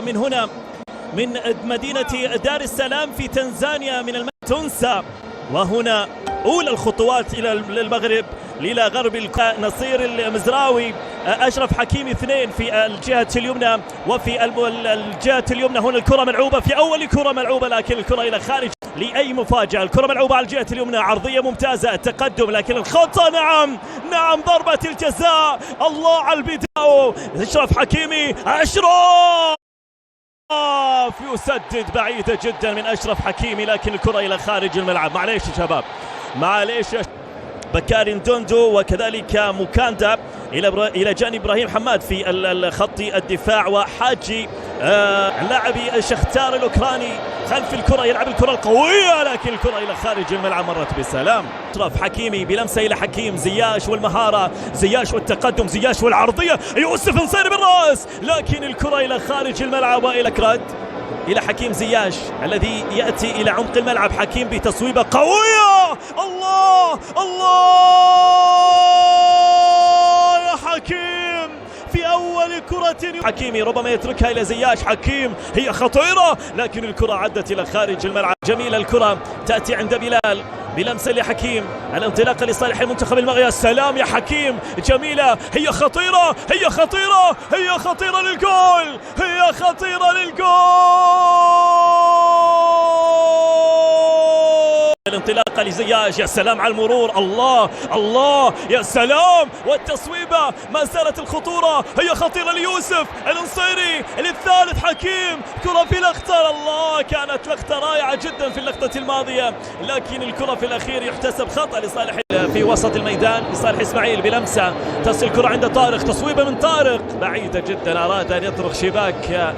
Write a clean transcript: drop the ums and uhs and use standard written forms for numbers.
من هنا من مدينة دار السلام في تنزانيا من تنسى. وهنا أولى الخطوات إلى المغرب إلى غرب نصير المزراوي، أشرف حكيمي 2 في الجهة اليمنى، وفي الجهة اليمنى هنا الكرة ملعوبة في أول كرة ملعوبة، لكن الكرة إلى خارج لأي مفاجأة. الكرة ملعوبة على الجهة اليمنى، عرضية ممتازة، التقدم لكن الخطأ. نعم ضربة الجزاء. الله على البداية، أشرف حكيمي، أشرف يسدد بعيدة جدا من أشرف حكيمي، لكن الكرة إلى خارج الملعب. معليش يا شباب، معليش. بكاري ندوندو وكذلك مكاندا إلى جانب إبراهيم حماد في خط الدفاع، وحاجي لاعبي شختار الأوكراني خلف الكرة يلعب الكرة القوية، لكن الكرة إلى خارج الملعب مرت بسلام. أشرف حكيمي بلمسة إلى حكيم زياش، والمهارة زياش والتقدم زياش والعرضية، يوسف نصيري بالرأس، لكن الكرة إلى خارج الملعب وإلى كراد إلى حكيم زياش الذي يأتي إلى عمق الملعب. حكيم بتصويبة قوية. الله يا حكيم في أول كرة. حكيمي ربما يتركها إلى زياش. حكيم هي خطيرة، لكن الكرة عدت إلى خارج الملعب. جميلة الكرة تأتي عند بلال بلمسة لحكيم، الانطلاقة لصالح المنتخب المغربي. السلام يا حكيم، جميلة، هي خطيرة، هي خطيرة، هي خطيرة للجول، هي خطيرة للجول. الانطلاقة لزياش، يا سلام على المرور. الله يا سلام، والتصويبة ما زالت الخطورة، هي خطيرة ليوسف النصيري للثالث. حكيم كرة في لقطة، الله كانت لقطة رائعة جدا في اللقطة الماضية، لكن الكرة في الأخير يحتسب خطأ لصالح في وسط الميدان لصالح إسماعيل بلمسة. تصل الكرة عند طارق، تصويبة من طارق بعيدة جدا، أراد أن يطرق شباك